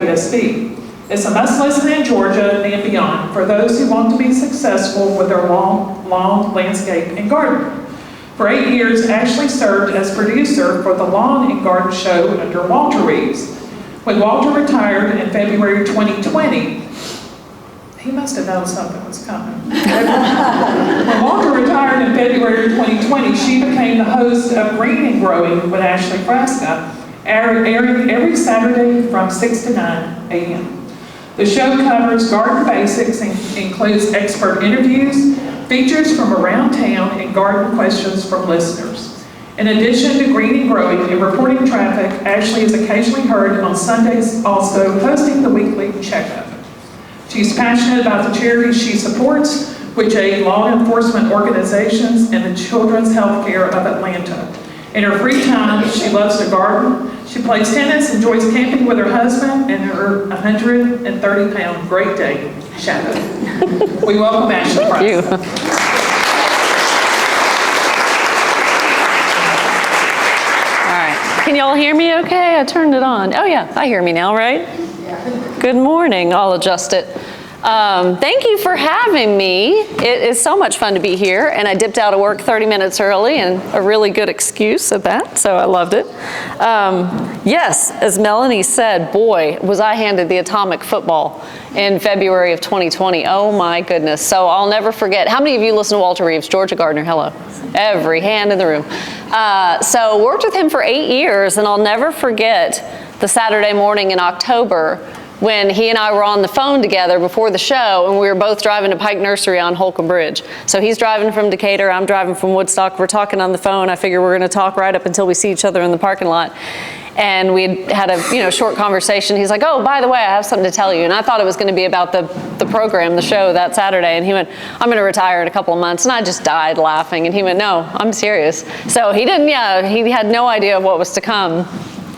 WSB. It's a must listen in Georgia and beyond for those who want to be successful with their lawn, landscape, and garden. For 8 years, Ashley served as producer for the Lawn and Garden Show under Walter Reeves. When Walter retired in February 2020, he must have known something was coming. When Walter retired in February 2020, she became the host of Green and Growing with Ashley Frasca, airing every Saturday from 6 to 9 a.m. The show covers garden basics and includes expert interviews, features from around town, and garden questions from listeners. In addition to Green and Growing and reporting traffic, Ashley is occasionally heard on Sundays also hosting the weekly checkup. She's passionate about the charities she supports, which aid law enforcement organizations and the children's health care of Atlanta. In her free time, she loves to garden. She plays tennis, enjoys camping with her husband and her 130-pound Great Dane, Shadow. We welcome Ashley Frasca. Thank you. All right. Can y'all hear me okay? I turned it on. Oh yeah, I hear me now, right? Good morning. I'll adjust it. Thank you for having me. It is so much fun to be here, and I dipped out of work 30 minutes early, and a really good excuse at that, so I loved it. Yes, as Melanie said, boy, was I handed the atomic football in February of 2020. Oh my goodness. So I'll never forget. How many of you listen to Walter Reeves? Georgia Gardner, hello. Every hand in the room. So worked with him for 8 years, and I'll never forget the Saturday morning in October when he and I were on the phone together before the show, and we were both driving to Pike Nursery on Holcomb Bridge. So he's driving from Decatur, I'm driving from Woodstock. We're talking on the phone. I figure we're gonna talk right up until we see each other in the parking lot. And we had a short conversation. He's like, oh, by the way, I have something to tell you. And I thought it was gonna be about the program, the show that Saturday. And he went, I'm gonna retire in a couple of months. And I just died laughing. And he went, no, I'm serious. So he didn't, he had no idea of what was to come.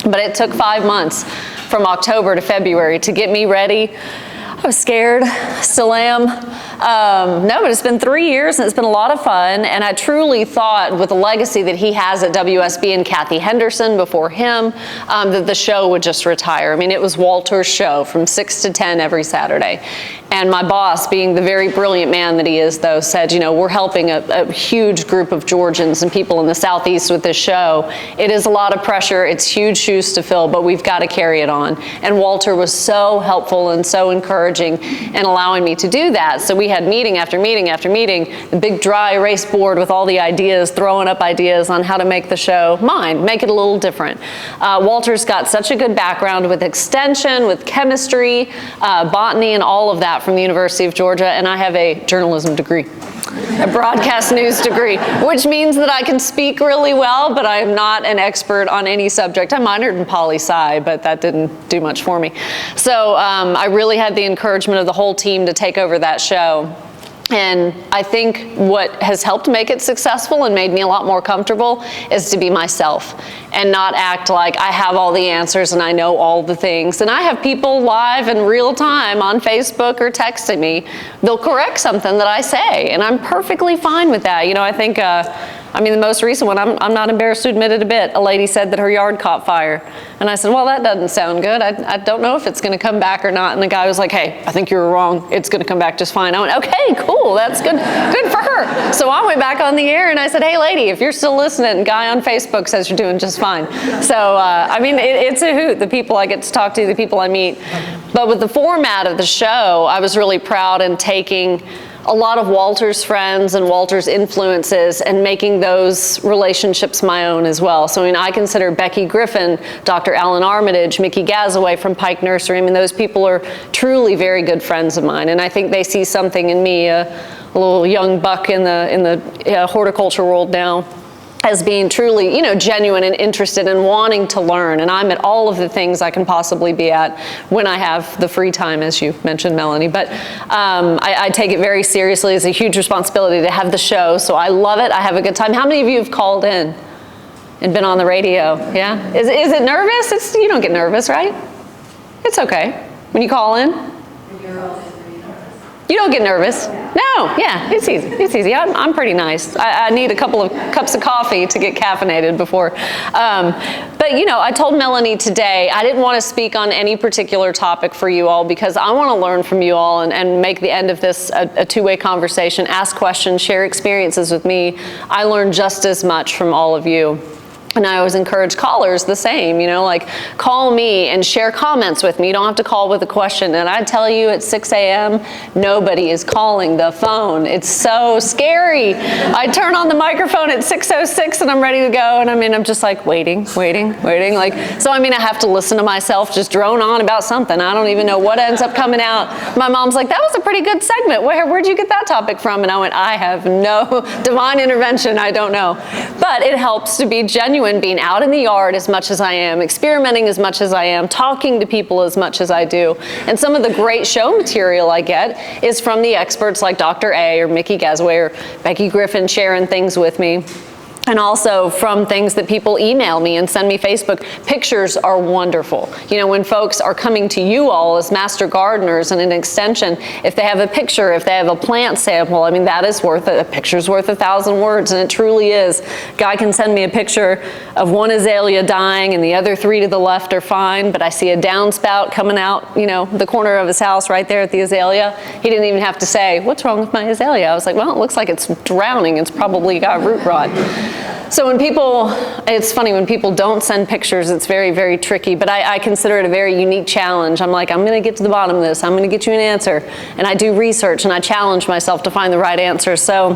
But it took 5 months from October to February to get me ready. I was scared, still am. No, but it's been 3 years and it's been a lot of fun. And I truly thought with the legacy that he has at WSB and Kathy Henderson before him, that the show would just retire. I mean, it was Walter's show from 6 to 10 every Saturday. And my boss, being the very brilliant man that he is, though, said, we're helping a huge group of Georgians and people in the Southeast with this show. It is a lot of pressure. It's huge shoes to fill, but we've got to carry it on. And Walter was so helpful and so encouraging in allowing me to do that. So we had meeting after meeting after meeting, the big dry erase board with all the ideas, throwing up ideas on how to make the show mine, make it a little different. Walter's got such a good background with extension, with chemistry, botany, and all of that from the University of Georgia, and I have a journalism degree, a broadcast news degree, which means that I can speak really well, but I am not an expert on any subject. I minored in poli-sci, but that didn't do much for me. So I really had the encouragement of the whole team to take over that show. And I think what has helped make it successful and made me a lot more comfortable is to be myself and not act like I have all the answers and I know all the things. And I have people live in real time on Facebook or texting me. They'll correct something that I say, and I'm perfectly fine with that. I think, the most recent one, I'm not embarrassed to admit it a bit. A lady said that her yard caught fire. And I said, well, that doesn't sound good. I don't know if it's going to come back or not. And the guy was like, hey, I think you were wrong. It's going to come back just fine. I went, okay, cool. That's good. Good for her. So I went back on the air and I said, hey, lady, if you're still listening, guy on Facebook says you're doing just fine. So, it's a hoot, the people I get to talk to, the people I meet. But with the format of the show, I was really proud in taking a lot of Walter's friends and Walter's influences and making those relationships my own as well. So I consider Becky Griffin, Dr. Alan Armitage, Mickey Gazaway from Pike Nursery. Those people are truly very good friends of mine, and I think they see something in me, a little young buck in the horticulture world now, as being truly, genuine and interested and wanting to learn. And I'm at all of the things I can possibly be at when I have the free time, as you mentioned, Melanie. But I take it very seriously. It's a huge responsibility to have the show, so I love it. I have a good time. How many of you have called in and been on the radio? Yeah? Is it nervous? You don't get nervous, right? It's okay. When you call in? You don't get nervous. No, yeah, it's easy. It's easy. I'm pretty nice. I need a couple of cups of coffee to get caffeinated before. But you know, I told Melanie today I didn't want to speak on any particular topic for you all because I want to learn from you all and make the end of this a two-way conversation. Ask questions, share experiences with me. I learn just as much from all of you. And I always encourage callers the same, you know, like call me and share comments with me. You don't have to call with a question. And I tell you at 6 a.m., nobody is calling the phone. It's so scary. I turn on the microphone at 6:06 and I'm ready to go. And I'm just like waiting. Like, so I have to listen to myself just drone on about something. I don't even know what ends up coming out. My mom's like, that was a pretty good segment. Where'd you get that topic from? And I went, I have no divine intervention. I don't know. But it helps to be genuine. Being out in the yard as much as I am, experimenting as much as I am, talking to people as much as I do. And some of the great show material I get is from the experts like Dr. A or Mickey Gasway or Becky Griffin sharing things with me. And also from things that people email me and send me Facebook. Pictures are wonderful. You know, when folks are coming to you all as master gardeners and an extension, if they have a picture, if they have a plant sample, that is worth it. A picture's worth 1,000 words, and it truly is. Guy can send me a picture of one azalea dying and the other 3 to the left are fine, but I see a downspout coming out, you know, the corner of his house right there at the azalea. He didn't even have to say, what's wrong with my azalea? I was like, well, it looks like it's drowning. It's probably got root rot. So it's funny, when people don't send pictures, it's very, very tricky, but I consider it a very unique challenge. I'm like, I'm gonna get to the bottom of this. I'm gonna get you an answer. And I do research and I challenge myself to find the right answer. So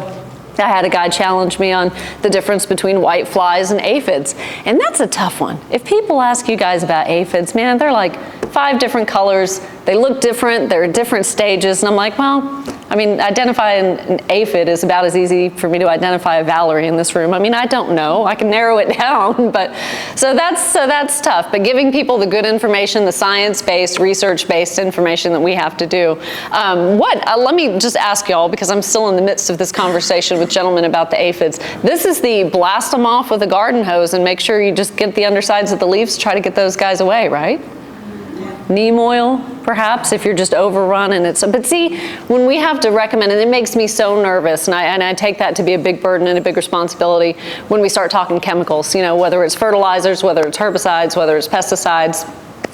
I had a guy challenge me on the difference between white flies and aphids. And that's a tough one. If people ask you guys about aphids, man, they're like 5 different colors. They look different. They're at different stages. And I'm like, well, identifying an aphid is about as easy for me to identify a Valerie in this room. I don't know. I can narrow it down, but so that's tough. But giving people the good information, the science-based, research-based information that we have to do. Let me just ask y'all, because I'm still in the midst of this conversation with gentlemen about the aphids. This is the blast them off with a garden hose and make sure you just get the undersides of the leaves, try to get those guys away, right? Neem oil, perhaps, if you're just overrun and but see, when we have to recommend, and it makes me so nervous, and I take that to be a big burden and a big responsibility when we start talking chemicals, you know, whether it's fertilizers, whether it's herbicides, whether it's pesticides,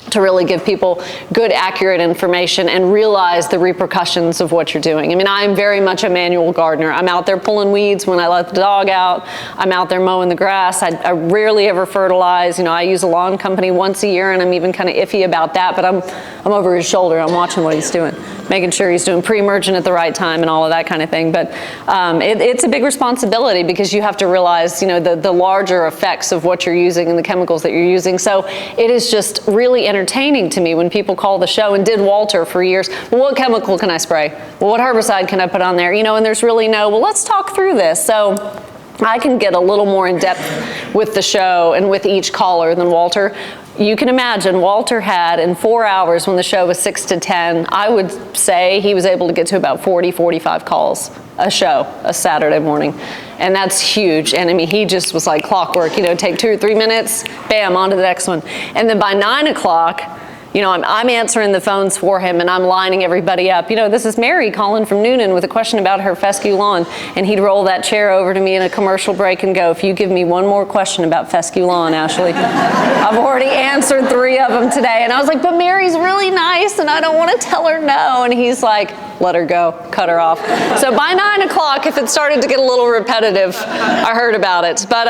to really give people good, accurate information and realize the repercussions of what you're doing. I'm very much a manual gardener. I'm out there pulling weeds when I let the dog out. I'm out there mowing the grass. I rarely ever fertilize. You know, I use a lawn company once a year, and I'm even kind of iffy about that, but I'm over his shoulder. I'm watching what he's doing, making sure he's doing pre-emergent at the right time and all of that kind of thing. But it's a big responsibility because you have to realize, you know, the larger effects of what you're using and the chemicals that you're using. So it is just really entertaining to me when people call the show, and did Walter for years. Well, what chemical can I spray? Well, what herbicide can I put on there? You know, and there's really well, let's talk through this. So I can get a little more in depth with the show and with each caller than Walter. You can imagine Walter had, in 4 hours when the show was 6 to 10, I would say he was able to get to about 40, 45 calls a Saturday morning. And that's huge. And he just was like clockwork, you know, take 2 or 3 minutes, bam, on to the next one. And then by 9 o'clock, you know, I'm answering the phones for him and I'm lining everybody up. You know, this is Mary calling from Noonan with a question about her fescue lawn. And he'd roll that chair over to me in a commercial break and go, if you give me one more question about fescue lawn, Ashley, I've already answered 3 of them today. And I was like, but Mary's really nice and I don't want to tell her no. And he's like, let her go, cut her off. So by 9 o'clock, if it started to get a little repetitive, I heard about it. But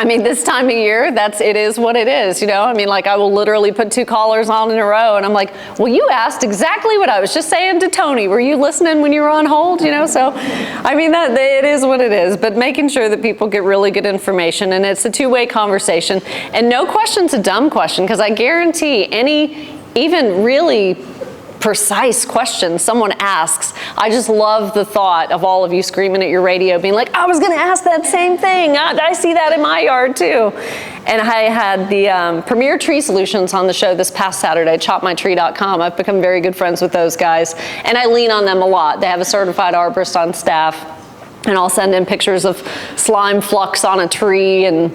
this time of year, it is what it is, you know? I will literally put 2 callers on in a row and I'm like, well, you asked exactly what I was just saying to Tony. Were you listening when you were on hold? You know, so that it is what it is, but making sure that people get really good information, and it's a two-way conversation, and no question's a dumb question, because I guarantee even really precise question someone asks, I just love the thought of all of you screaming at your radio being like, I was going to ask that same thing. I see that in my yard too. And I had the Premier Tree Solutions on the show this past Saturday, chopmytree.com. I've become very good friends with those guys, and I lean on them a lot. They have a certified arborist on staff, and I'll send in pictures of slime flux on a tree and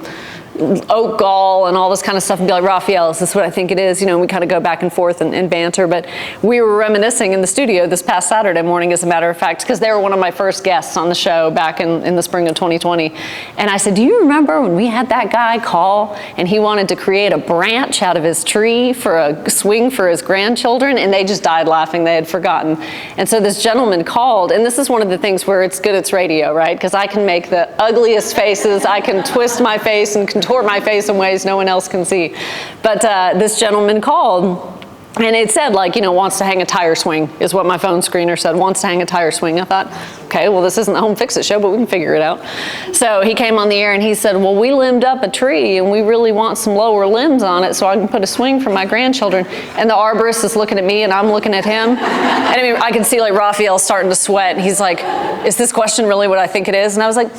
oak gall and all this kind of stuff and be like, Raphael, is this what I think it is? You know, we kind of go back and forth and banter. But we were reminiscing in the studio this past Saturday morning, as a matter of fact, because they were one of my first guests on the show back in the spring of 2020. And I said, do you remember when we had that guy call and he wanted to create a branch out of his tree for a swing for his grandchildren? And they just died laughing. They had forgotten. And so this gentleman called, and this is one of the things where it's good it's radio, right? Because I can make the ugliest faces. I can twist my face and contort my face in ways no one else can see. But this gentleman called, and it said, like, you know, wants to hang a tire swing, is what my phone screener said, wants to hang a tire swing. I thought, okay, well, this isn't the Home Fix-It show, but we can figure it out. So he came on the air and he said, well, we limbed up a tree and we really want some lower limbs on it so I can put a swing for my grandchildren. And the arborist is looking at me and I'm looking at him. And I mean, I can see like Raphael starting to sweat. And he's like, is this question really what I think it is? And I was like,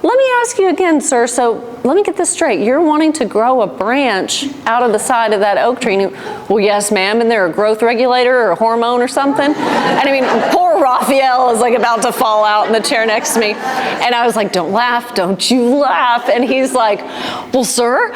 let me ask you again, sir. So let me get this straight. You're wanting to grow a branch out of the side of that oak tree. And well, yes, ma'am. And there a growth regulator or a hormone or something? And I mean, poor Raphael is like about to fall out in the chair next to me. And I was like, don't laugh. Don't you laugh. And he's like, well, sir,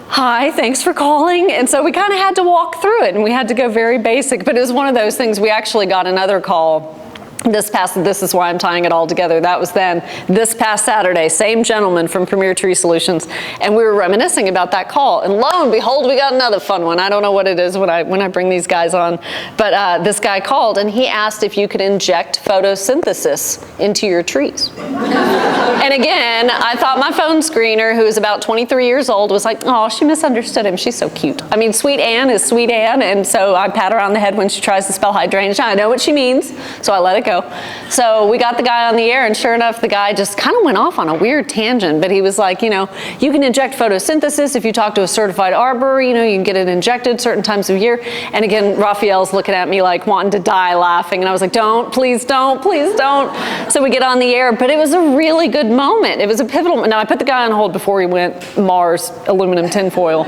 hi, thanks for calling. And so we kind of had to walk through it and we had to go very basic. But it was one of those things. We actually got another call this is why I'm tying it all together. That was then, this past Saturday, same gentleman from Premier Tree Solutions, and we were reminiscing about that call. And lo and behold, we got another fun one. I don't know what it is when I bring these guys on, but this guy called and he asked if you could inject photosynthesis into your trees. And again, I thought my phone screener, who is about 23 years old, was like, oh, she misunderstood him. She's so cute. I mean, Sweet Anne is Sweet Anne, and so I pat her on the head when she tries to spell hydrangea. I know what she means, so I let it go. So we got the guy on the air, and sure enough, the guy just kind of went off on a weird tangent, but he was like, you know, you can inject photosynthesis if you talk to a certified arborer, you know, you can get it injected certain times of year. And again, Raphael's looking at me like wanting to die laughing, and I was like, don't, please don't, please don't. So we get on the air, but it was a really good moment. It was a pivotal moment. Now, I put the guy on hold before he went Mars aluminum tinfoil.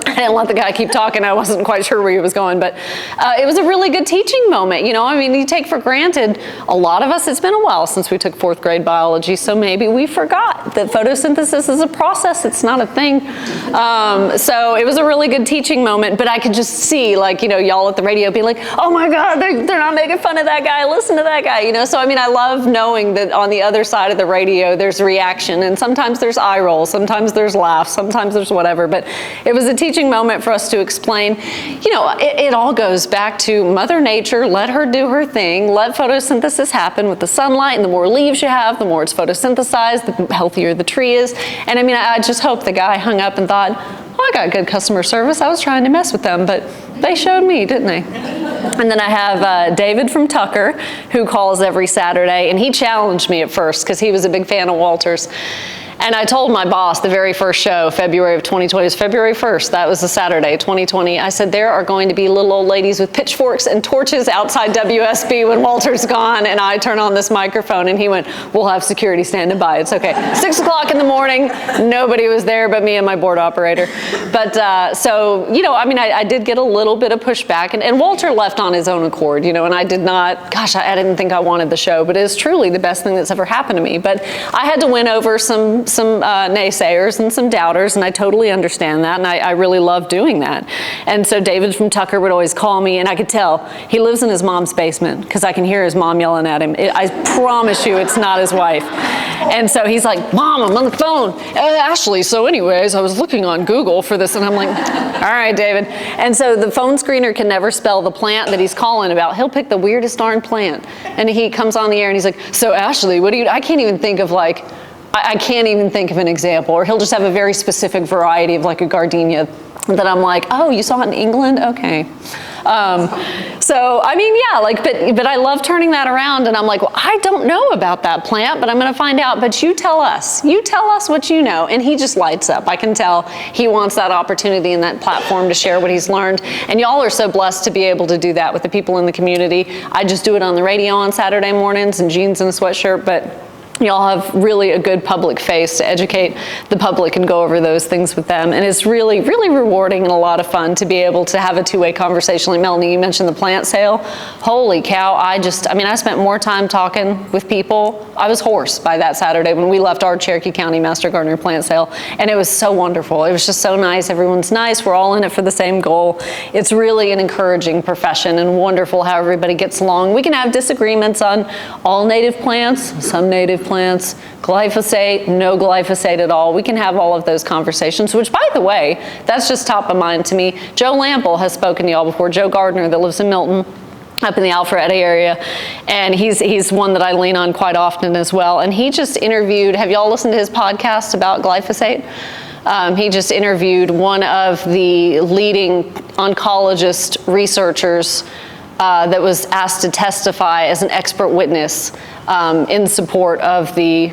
I didn't let the guy keep talking. I wasn't quite sure where he was going, but it was a really good teaching moment. You know, I mean, you take for granted, a lot of us, it's been a while since we took 4th grade biology, so maybe we forgot that photosynthesis is a process. It's not a thing. So it was a really good teaching moment, but I could just see, like, you know, y'all at the radio being like, oh my God, they're not making fun of that guy. Listen to that guy, you know? So, I mean, I love knowing that on the other side of the radio, there's reaction, and sometimes there's eye rolls, sometimes there's laughs, sometimes there's whatever, but it was a teaching moment for us to explain, you know, it all goes back to Mother Nature. Let her do her thing. Let photosynthesis happen with the sunlight, and the more leaves you have, the more it's photosynthesized, the healthier the tree is. And I mean, I just hope the guy hung up and thought, oh, I got good customer service. I was trying to mess with them, but they showed me, didn't they? And then I have David from Tucker, who calls every Saturday, and he challenged me at first because he was a big fan of Walter's. And I told my boss the very first show, February of 2020, it was February 1st, that was a Saturday, 2020. I said, there are going to be little old ladies with pitchforks and torches outside WSB when Walter's gone, and I turn on this microphone, and he went, we'll have security standing by, it's okay. 6 o'clock in the morning, nobody was there but me and my board operator. But so, you know, I mean, I did get a little bit of pushback, and Walter left on his own accord, you know, and I did not, gosh, I didn't think I wanted the show, but it is truly the best thing that's ever happened to me. But I had to win over some naysayers and some doubters, and I totally understand that, and I really love doing that. And so David from Tucker would always call me, and I could tell he lives in his mom's basement because I can hear his mom yelling at him. I promise you it's not his wife. And so he's like, Mom, I'm on the phone. Ashley, so anyways, I was looking on Google for this, and I'm like, all right, David. And so the phone screener can never spell the plant that he's calling about. He'll pick the weirdest darn plant. And he comes on the air, and he's like, so Ashley, what do you, I can't even think of like, I can't even think of an example. Or he'll just have a very specific variety of like a gardenia that I'm like, oh, you saw it in England? Okay. So, I mean, yeah, like, but I love turning that around, and I'm like, well, I don't know about that plant, but I'm going to find out. But you tell us what you know. And he just lights up. I can tell he wants that opportunity and that platform to share what he's learned. And y'all are so blessed to be able to do that with the people in the community. I just do it on the radio on Saturday mornings in jeans and a sweatshirt, but y'all have really a good public face to educate the public and go over those things with them. And it's really, really rewarding and a lot of fun to be able to have a two-way conversation. Like Melanie, you mentioned the plant sale. Holy cow, I spent more time talking with people. I was hoarse by that Saturday when we left our Cherokee County Master Gardener plant sale. And it was so wonderful. It was just so nice. Everyone's nice. We're all in it for the same goal. It's really an encouraging profession and wonderful how everybody gets along. We can have disagreements on all native plants, some native plants, glyphosate, no glyphosate at all. We can have all of those conversations, which, by the way, that's just top of mind to me. Joe Lample has spoken to y'all before, Joe Gardner that lives in Milton, up in the Alpharetta area, and he's one that I lean on quite often as well. And he just interviewed, have y'all listened to his podcast about glyphosate? He just interviewed one of the leading oncologist researchers that was asked to testify as an expert witness in support of the,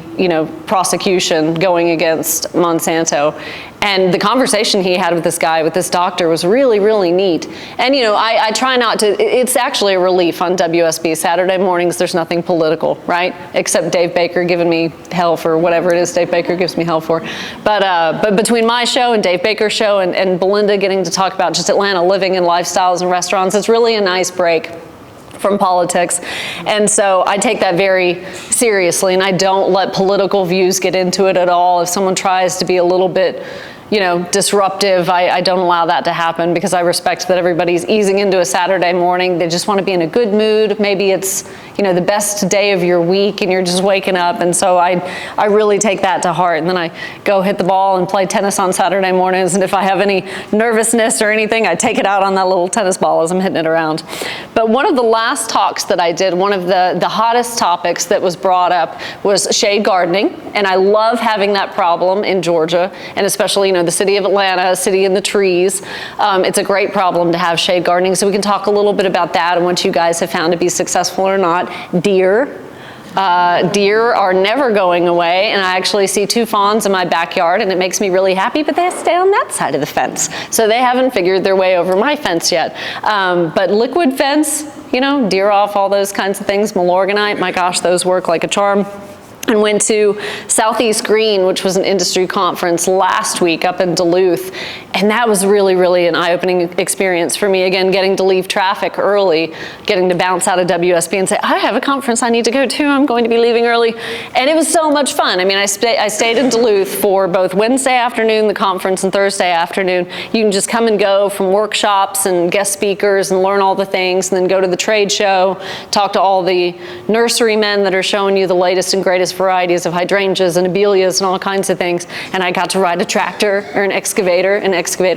prosecution going against Monsanto. And the conversation he had with this guy, with this doctor, was really, really neat. And, I try not to, it's actually a relief on WSB. Saturday mornings, there's nothing political, right? Except Dave Baker giving me hell for whatever it is Dave Baker gives me hell for. But between my show and Dave Baker's show and Belinda getting to talk about just Atlanta living and lifestyles and restaurants, it's really a nice break from politics. And so I take that very seriously, and I don't let political views get into it at all. If someone tries to be a little bit, disruptive, I don't allow that to happen, because I respect that everybody's easing into a Saturday morning. They just want to be in a good mood. Maybe it's, the best day of your week and you're just waking up. And so I really take that to heart. And then I go hit the ball and play tennis on Saturday mornings. And if I have any nervousness or anything, I take it out on that little tennis ball as I'm hitting it around. But one of the last talks that I did, one of the hottest topics that was brought up was shade gardening. And I love having that problem in Georgia, and especially, the city of Atlanta, a city in the trees. It's a great problem to have shade gardening. So we can talk a little bit about that and what you guys have found to be successful or not. Deer. Deer are never going away, and I actually see 2 fawns in my backyard, and it makes me really happy, but they stay on that side of the fence. So they haven't figured their way over my fence yet. But liquid fence, deer off, all those kinds of things. Milorganite, my gosh, those work like a charm. And went to Southeast Green, which was an industry conference last week up in Duluth. And that was really, really an eye-opening experience for me. Again, getting to leave traffic early, getting to bounce out of WSB and say, I have a conference I need to go to. I'm going to be leaving early. And it was so much fun. I mean, I stayed in Duluth for both Wednesday afternoon, the conference, and Thursday afternoon. You can just come and go from workshops and guest speakers and learn all the things, and then go to the trade show, talk to all the nurserymen that are showing you the latest and greatest varieties of hydrangeas and abelias and all kinds of things. And I got to ride a tractor, or an excavator,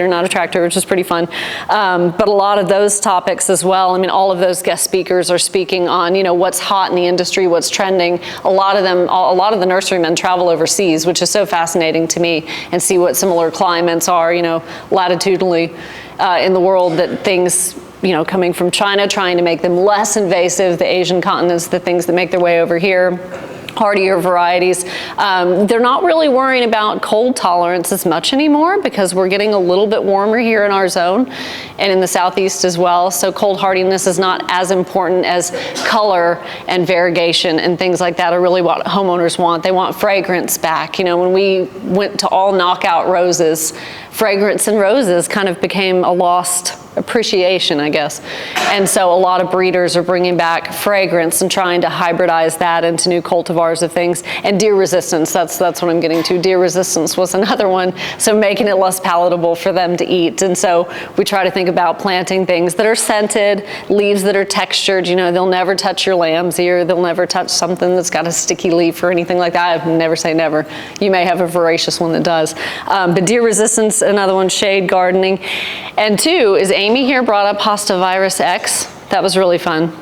not a tractor, which was pretty fun. But a lot of those topics as well. I mean, all of those guest speakers are speaking on, what's hot in the industry, what's trending. A lot of the nurserymen travel overseas, which is so fascinating to me, and see what similar climates are, latitudinally in the world, that things, coming from China, trying to make them less invasive, the Asian continents, the things that make their way over here, hardier varieties. They're not really worrying about cold tolerance as much anymore, because we're getting a little bit warmer here in our zone and in the southeast as well. So cold hardiness is not as important as color and variegation and things like that are really what homeowners want. They want fragrance back. When we went to all knockout roses, fragrance in roses kind of became a lost appreciation, I guess. And so a lot of breeders are bringing back fragrance and trying to hybridize that into new cultivars of things. And deer resistance, that's what I'm getting to. Deer resistance was another one, so making it less palatable for them to eat. And so we try to think about planting things that are scented, leaves that are textured. They'll never touch your lamb's ear. They'll never touch something that's got a sticky leaf or anything like that. I never say never. You may have a voracious one that does. But deer resistance, another one, shade gardening. And 2 is Amy here brought up Hostavirus X. That was really fun.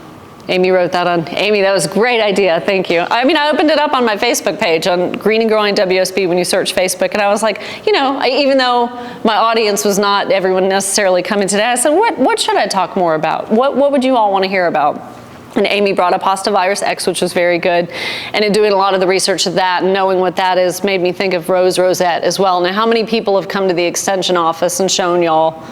Amy wrote that on. Amy, that was a great idea. Thank you. I mean, I opened it up on my Facebook page on Green and Growing WSB when you search Facebook, and I was like, even though my audience was not everyone necessarily coming today, I said, what should I talk more about? What would you all want to hear about? And Amy brought up hostavirus X, which was very good. And in doing a lot of the research of that and knowing what that is made me think of rose rosette as well. Now, how many people have come to the extension office and shown y'all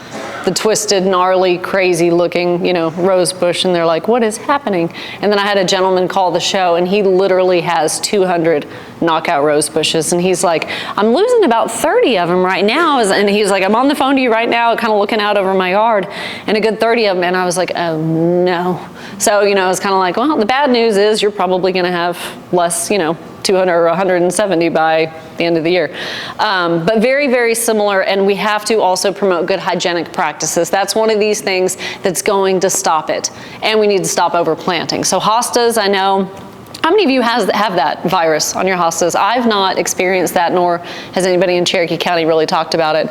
the twisted, gnarly, crazy looking, rose bush, and they're like, what is happening? And then I had a gentleman call the show, and he literally has 200 knockout rose bushes. And he's like, I'm losing about 30 of them right now. And he's like, I'm on the phone to you right now, kind of looking out over my yard, and a good 30 of them. And I was like, oh no. So, I was kind of like, well, the bad news is you're probably going to have less, 200 or 170 by the end of the year. But very, very similar, and we have to also promote good hygienic practices. That's one of these things that's going to stop it. And we need to stop overplanting. So hostas, I know. How many of you have that virus on your hostas? I've not experienced that, nor has anybody in Cherokee County really talked about it.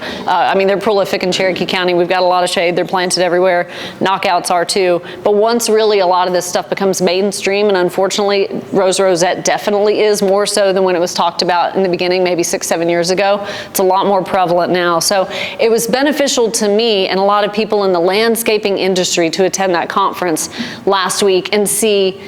They're prolific in Cherokee County. We've got a lot of shade. They're planted everywhere. Knockouts are too. But once really a lot of this stuff becomes mainstream, and unfortunately, rose rosette definitely is more so than when it was talked about in the beginning, maybe 6-7 years ago. It's a lot more prevalent now. So it was beneficial to me and a lot of people in the landscaping industry to attend that conference last week and see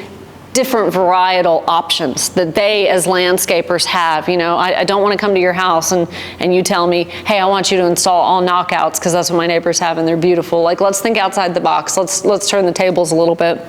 different varietal options that they as landscapers have. I don't want to come to your house and you tell me, hey, I want you to install all knockouts because that's what my neighbors have and they're beautiful. Like, let's think outside the box. Let's turn the tables a little bit.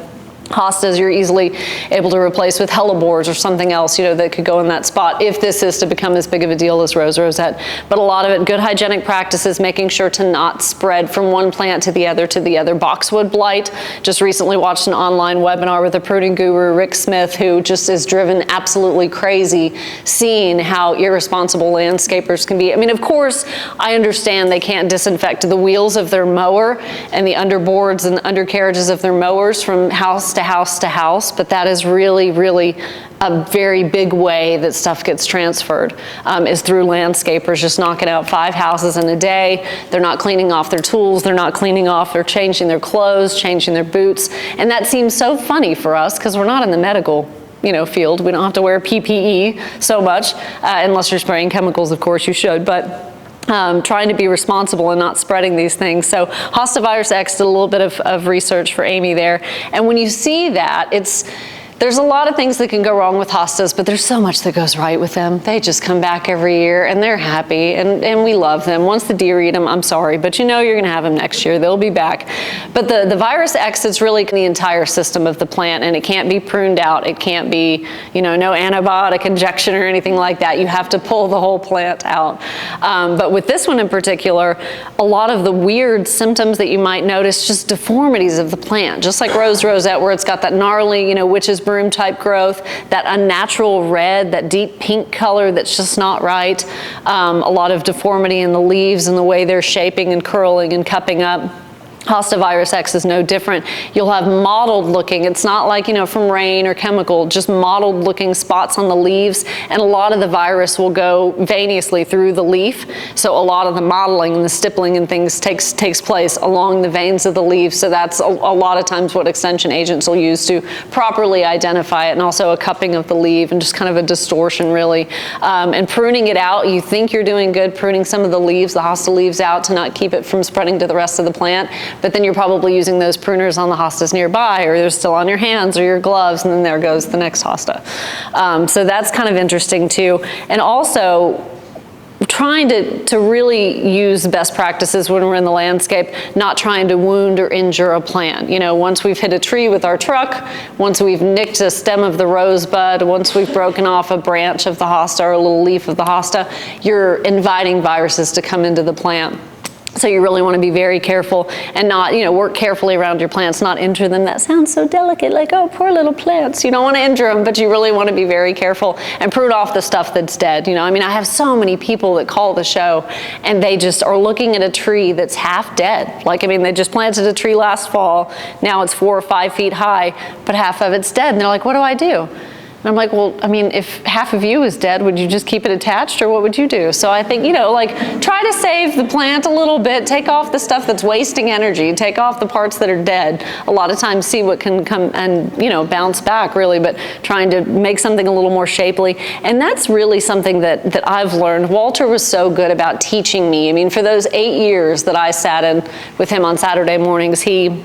Hostas you're easily able to replace with hellebores or something else, that could go in that spot if this is to become as big of a deal as rose rosette. But a lot of it, good hygienic practices, making sure to not spread from one plant to the other. Boxwood blight. Just recently watched an online webinar with a pruning guru, Rick Smith, who just is driven absolutely crazy seeing how irresponsible landscapers can be. Of course, I understand they can't disinfect the wheels of their mower and the underboards and the undercarriages of their mowers from house to house, but that is really, really a very big way that stuff gets transferred, is through landscapers just knocking out 5 houses in a day. They're not cleaning off their tools, they're changing their clothes, changing their boots. And that seems so funny for us because we're not in the medical field. We don't have to wear PPE so much, unless you're spraying chemicals, of course you should, but trying to be responsible and not spreading these things. So hostavirus X did a little bit of research for Amy there. And when you see that, there's a lot of things that can go wrong with hostas, but there's so much that goes right with them. They just come back every year and they're happy and we love them. Once the deer eat them, I'm sorry, but you're gonna have them next year. They'll be back. But the virus X is really the entire system of the plant and it can't be pruned out. It can't be, no antibiotic injection or anything like that. You have to pull the whole plant out. But with this one in particular, a lot of the weird symptoms that you might notice, just deformities of the plant, just like rose rosette where it's got that gnarly, witch's broom type growth, that unnatural red, that deep pink color that's just not right. A lot of deformity in the leaves and the way they're shaping and curling and cupping up. Hostavirus X is no different. You'll have mottled looking, it's not like, from rain or chemical, just mottled looking spots on the leaves, and a lot of the virus will go venously through the leaf. So a lot of the mottling and the stippling and things takes place along the veins of the leaf. So that's a lot of times what extension agents will use to properly identify it, and also a cupping of the leaf and just kind of a distortion really. And pruning it out, you think you're doing good, pruning some of the leaves, the hosta leaves out to not keep it from spreading to the rest of the plant. But then you're probably using those pruners on the hostas nearby, or they're still on your hands or your gloves, and then there goes the next hosta. So that's kind of interesting too. And also, trying to really use best practices when we're in the landscape, not trying to wound or injure a plant. Once we've hit a tree with our truck, once we've nicked a stem of the rosebud, once we've broken off a branch of the hosta or a little leaf of the hosta, you're inviting viruses to come into the plant. So you really want to be very careful and not, work carefully around your plants, not injure them. That sounds so delicate, like, oh, poor little plants. You don't want to injure them, but you really want to be very careful and prune off the stuff that's dead. I have so many people that call the show and they just are looking at a tree that's half dead. They just planted a tree last fall. Now it's 4 or 5 feet high, but half of it's dead. And they're like, what do I do? And I'm like, well, if half of you is dead, would you just keep it attached, or what would you do? So I think, try to save the plant a little bit, take off the stuff that's wasting energy, take off the parts that are dead. A lot of times see what can come and, bounce back really, but trying to make something a little more shapely. And that's really something that I've learned. Walter was so good about teaching me. For those 8 years that I sat in with him on Saturday mornings, he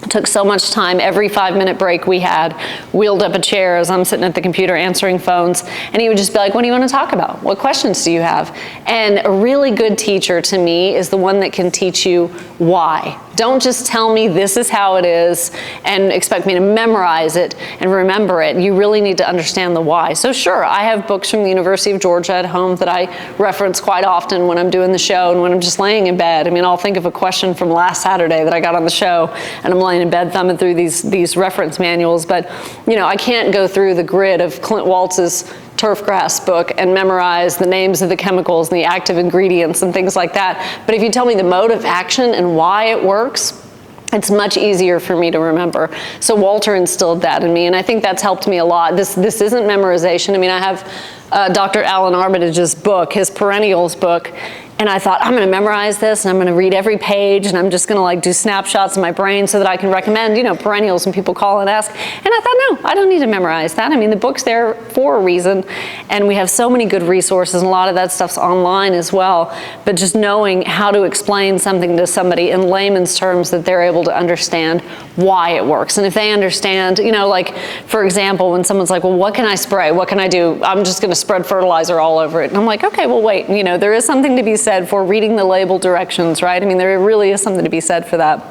Took so much time. Every 5-minute break we had, wheeled up a chair as I'm sitting at the computer answering phones, and he would just be like, what do you want to talk about? What questions do you have? And a really good teacher to me is the one that can teach you why. Don't just tell me this is how it is and expect me to memorize it and remember it. You really need to understand the why. So sure, I have books from the University of Georgia at home that I reference quite often when I'm doing the show and when I'm just laying in bed. I mean, I'll think of a question from last Saturday that I got on the show, and I'm laying in bed thumbing through these reference manuals. But, you know, I can't go through the grid of Clint Waltz's turf grass book and memorize the names of the chemicals and the active ingredients and things like that. But if you tell me the mode of action and why it works, it's much easier for me to remember. So Walter instilled that in me, and I think that's helped me a lot. This isn't memorization. I mean, I have Dr. Alan Armitage's book, his Perennials book, and I thought, I'm going to memorize this, and I'm going to read every page, and I'm just going to like do snapshots in my brain so that I can recommend, you know, perennials when people call and ask. And I thought, no, I don't need to memorize that. I mean, the book's there for a reason, and we have so many good resources, and a lot of that stuff's online as well. But just knowing how to explain something to somebody in layman's terms that they're able to understand why it works. And if they understand, you know, like, for example, when someone's like, well, what can I spray? What can I do? I'm just going to spread fertilizer all over it. And I'm like, okay, well, wait, you know, there is something to be said for reading the label directions, right? I mean, there really is something to be said for that.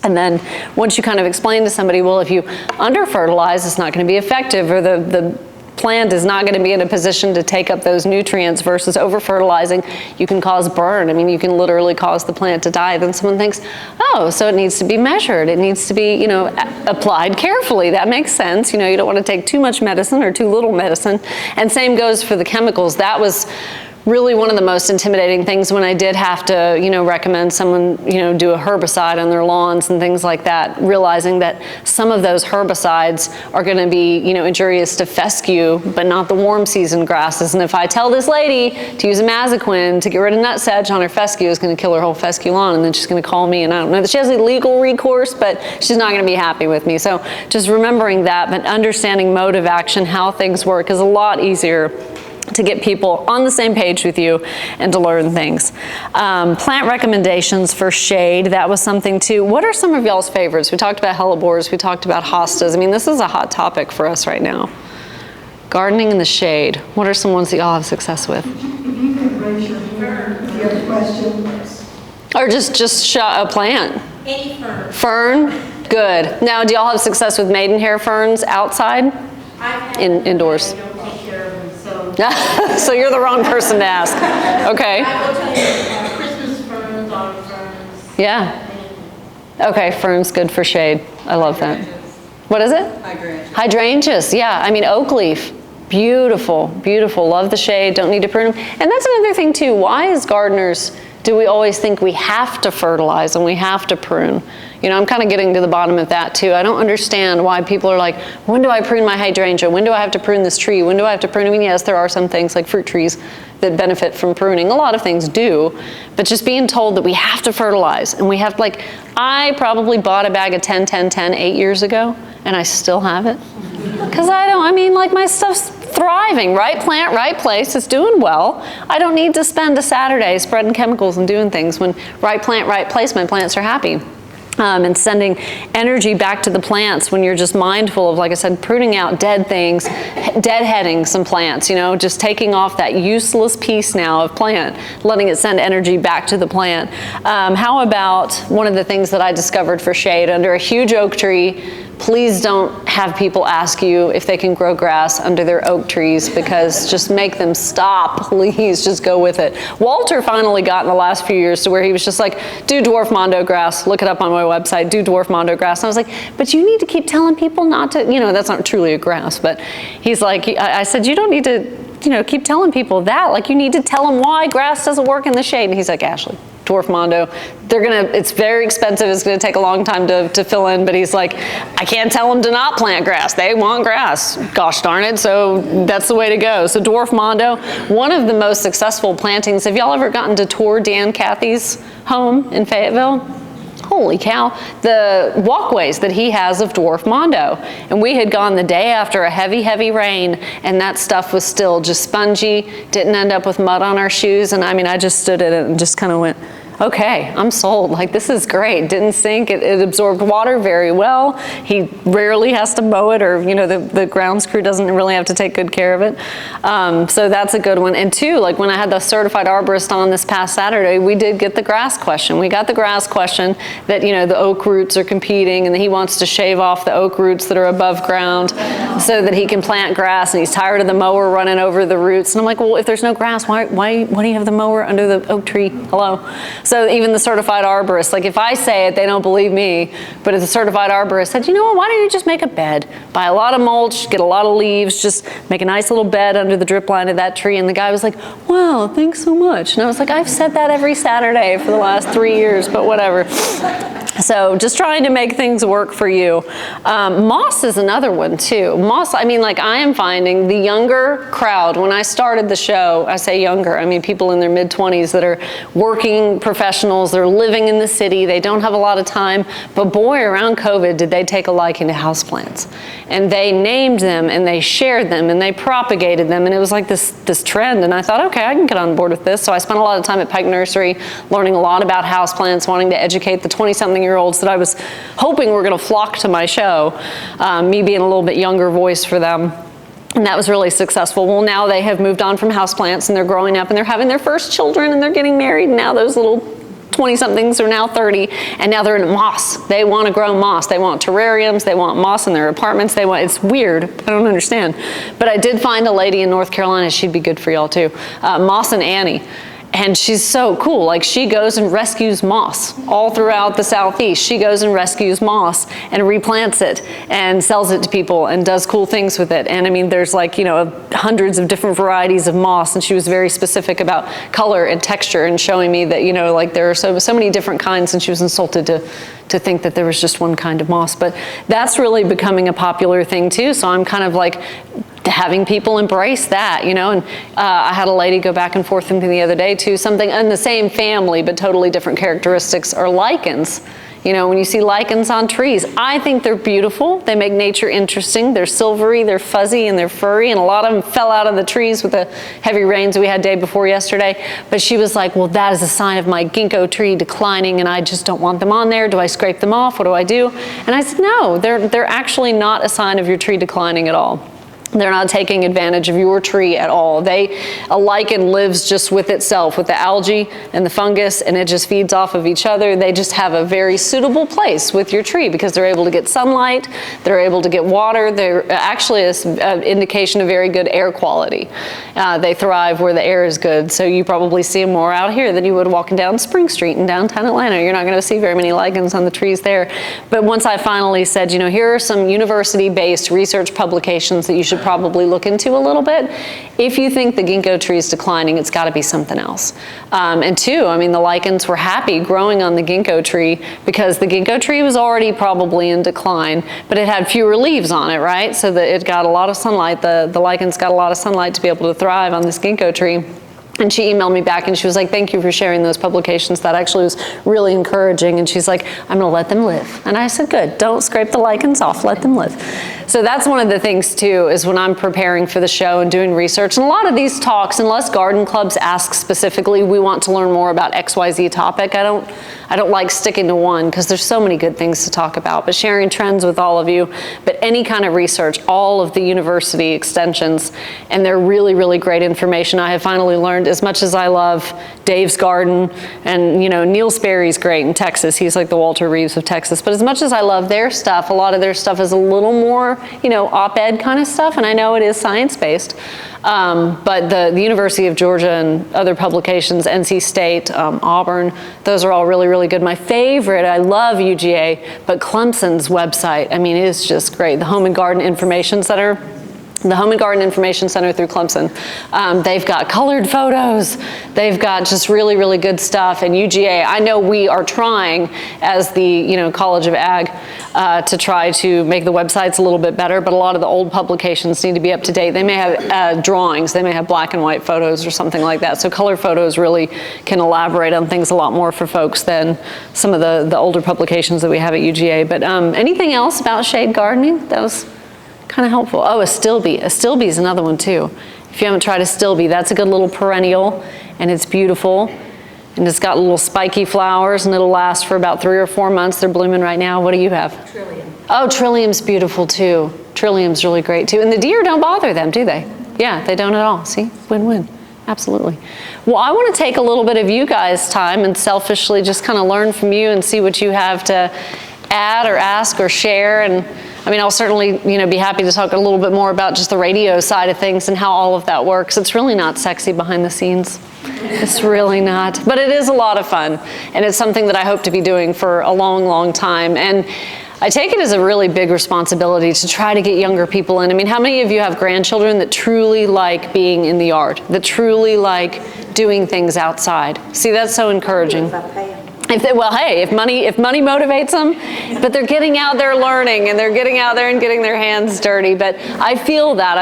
And then once you kind of explain to somebody, well, if you under-fertilize, it's not going to be effective, or the plant is not going to be in a position to take up those nutrients, versus over-fertilizing, you can cause burn. I mean, you can literally cause the plant to die. Then someone thinks, oh, so it needs to be measured. It needs to be, you know, applied carefully. That makes sense. You know, you don't want to take too much medicine or too little medicine. And same goes for the chemicals. That was really one of the most intimidating things when I did have to, you know, recommend someone, you know, do a herbicide on their lawns and things like that, realizing that some of those herbicides are going to be, you know, injurious to fescue, but not the warm season grasses. And if I tell this lady to use a Mazaquin to get rid of nutsedge on her fescue, it's going to kill her whole fescue lawn, and then she's going to call me, and I don't know that she has a legal recourse, but she's not going to be happy with me. So just remembering that, but understanding mode of action, how things work, is a lot easier to get people on the same page with you and to learn things. Plant recommendations for shade, that was something too. What are some of y'all's favorites? We talked about hellebores, we talked about hostas. I mean, this is a hot topic for us right now. Gardening in the shade. What are some ones that y'all have success with? You can raise your hand if you have questions. Or just a plant? Any fern. Fern? Good. Now, do y'all have success with maidenhair ferns outside? Indoors? I don't take care of them, so. So you're the wrong person to ask. Okay. I will tell you, Christmas ferns, autumn ferns. Yeah. Okay, fern's good for shade. I love that. What is it? Hydrangeas. Hydrangeas, yeah. I mean, oak leaf. Beautiful, beautiful. Love the shade, don't need to prune them. And that's another thing too. Why as gardeners do we always think we have to fertilize and we have to prune? You know, I'm kind of getting to the bottom of that too. I don't understand why people are like, when do I prune my hydrangea? When do I have to prune this tree? When do I have to prune? I mean, yes, there are some things like fruit trees that benefit from pruning. A lot of things do, but just being told that we have to fertilize and we have, like, I probably bought a bag of 10-10-10 8 years ago and I still have it. Because I mean, like, my stuff's thriving, right plant, right place, it's doing well. I don't need to spend a Saturday spreading chemicals and doing things. When right plant, right place, my plants are happy. And sending energy back to the plants when you're just mindful of, like I said, pruning out dead things, deadheading some plants, you know, just taking off that useless piece now of plant, letting it send energy back to the plant. How about one of the things that I discovered for shade under a huge oak tree? Please don't have people ask you if they can grow grass under their oak trees, because just make them stop, please, just go with it. Walter finally got in the last few years to where he was just like, do dwarf mondo grass, look it up on my website, do dwarf mondo grass. And I was like, but you need to keep telling people not to, you know, that's not truly a grass, but he's like, I said, you don't need to, you know, keep telling people that, like, you need to tell them why grass doesn't work in the shade. And he's like, Ashley, dwarf mondo, it's very expensive, it's gonna take a long time to fill in, but he's like, I can't tell them to not plant grass, they want grass, gosh darn it, so that's the way to go. So dwarf mondo, one of the most successful plantings. Have y'all ever gotten to tour Dan Cathy's home in Fayetteville? Holy cow, the walkways that he has of dwarf mondo. And we had gone the day after a heavy, heavy rain, and that stuff was still just spongy, didn't end up with mud on our shoes. And I mean, I just stood at it and just kind of went, okay, I'm sold. Like, this is great. Didn't sink. It absorbed water very well. He rarely has to mow it, or, you know, the grounds crew doesn't really have to take good care of it. So that's a good one. And two, like when I had the certified arborist on this past Saturday, we did get the grass question. We got the grass question that, you know, the oak roots are competing, and he wants to shave off the oak roots that are above ground so that he can plant grass, and he's tired of the mower running over the roots. And I'm like, well, if there's no grass, why do you have the mower under the oak tree? Hello. So even the certified arborist, like if I say it, they don't believe me, but if the certified arborist said, you know what, why don't you just make a bed? Buy a lot of mulch, get a lot of leaves, just make a nice little bed under the drip line of that tree. And the guy was like, wow, thanks so much. And I was like, I've said that every Saturday for the last 3 years, but whatever. So just trying to make things work for you. Moss is another one too. Moss, I mean, like I am finding the younger crowd, when I started the show, I say younger, I mean people in their mid-20s that are working professionals, they're living in the city, they don't have a lot of time, but boy, around COVID, did they take a liking to houseplants. And they named them, and they shared them, and they propagated them, and it was like this trend, and I thought, okay, I can get on board with this. So I spent a lot of time at Pike Nursery, learning a lot about houseplants, wanting to educate the 20-something-year-olds that I was hoping were gonna flock to my show, me being a little bit younger voice for them. And that was really successful. Well, now they have moved on from houseplants, and they're growing up, and they're having their first children, and they're getting married, and now those little 20-somethings are now 30, and now they're in moss. They want to grow moss. They want terrariums. They want moss in their apartments. It's weird. I don't understand. But I did find a lady in North Carolina. She'd be good for y'all too. Moss and Annie. And she's so cool. Like, she goes and rescues moss all throughout the Southeast. She goes and rescues moss and replants it and sells it to people and does cool things with it. And I mean, there's like, you know, hundreds of different varieties of moss. And she was very specific about color and texture and showing me that, you know, like there are so many different kinds, and she was insulted to think that there was just one kind of moss. But that's really becoming a popular thing too. So I'm kind of like having people embrace that, you know. And I had a lady go back and forth with me the other day too, something in the same family but totally different characteristics are lichens. You know, when you see lichens on trees, I think they're beautiful. They make nature interesting. They're silvery, they're fuzzy, and they're furry, and a lot of them fell out of the trees with the heavy rains we had day before yesterday. But she was like, well, that is a sign of my ginkgo tree declining, and I just don't want them on there. Do I scrape them off? What do I do? And I said, no, they're actually not a sign of your tree declining at all. They're not taking advantage of your tree at all. A lichen lives just with itself, with the algae and the fungus, and it just feeds off of each other. They just have a very suitable place with your tree because they're able to get sunlight, they're able to get water. They're actually an indication of very good air quality. They thrive where the air is good, so you probably see them more out here than you would walking down Spring Street in downtown Atlanta. You're not going to see very many lichens on the trees there. But once I finally said, you know, here are some university-based research publications that you should probably look into a little bit. If you think the ginkgo tree is declining, it's got to be something else. And two, I mean, the lichens were happy growing on the ginkgo tree because the ginkgo tree was already probably in decline, but it had fewer leaves on it, right? So that it got a lot of sunlight. The lichens got a lot of sunlight to be able to thrive on this ginkgo tree. And she emailed me back and she was like, thank you for sharing those publications. That actually was really encouraging. And she's like, I'm gonna let them live. And I said, good, don't scrape the lichens off, let them live. So that's one of the things too, is when I'm preparing for the show and doing research, and a lot of these talks, unless garden clubs ask specifically, we want to learn more about XYZ topic, I don't like sticking to one because there's so many good things to talk about, but sharing trends with all of you. But any kind of research, all of the university extensions, and they're really, really great information. I have finally learned, as much as I love Dave's Garden, and you know, Neil Sperry's great in Texas, he's like the Walter Reeves of Texas, but as much as I love their stuff, a lot of their stuff is a little more, you know, op-ed kind of stuff, and I know it is science-based. But the University of Georgia and other publications, NC State, Auburn, those are all really, really good. My favorite, I love UGA, but Clemson's website, I mean, it is just great. The Home and Garden Information Center. The Home and Garden Information Center through Clemson. They've got colored photos. They've got just really, really good stuff. And UGA, I know we are trying as the College of Ag to try to make the websites a little bit better, but a lot of the old publications need to be up to date. They may have drawings. They may have black and white photos or something like that. So color photos really can elaborate on things a lot more for folks than some of the older publications that we have at UGA. But anything else about shade gardening? That was kind of helpful. Oh, astilbe. Astilbe is another one too. If you haven't tried astilbe, that's a good little perennial, and it's beautiful. And it's got little spiky flowers, and it'll last for about 3 or 4 months. They're blooming right now. What do you have? Trillium. Oh, Trillium's beautiful too. Trillium's really great too. And the deer don't bother them, do they? Yeah, they don't at all. See? Win-win. Absolutely. Well, I want to take a little bit of you guys' time and selfishly just kind of learn from you and see what you have to add or ask or share. And I mean, I'll certainly, be happy to talk a little bit more about just the radio side of things and how all of that works. It's really not sexy behind the scenes. It's really not. But it is a lot of fun. And it's something that I hope to be doing for a long, long time. And I take it as a really big responsibility to try to get younger people in. I mean, how many of you have grandchildren that truly like being in the yard, that truly like doing things outside? See, that's so encouraging. If money motivates them, but they're getting out there learning, and they're getting out there and getting their hands dirty. But I feel that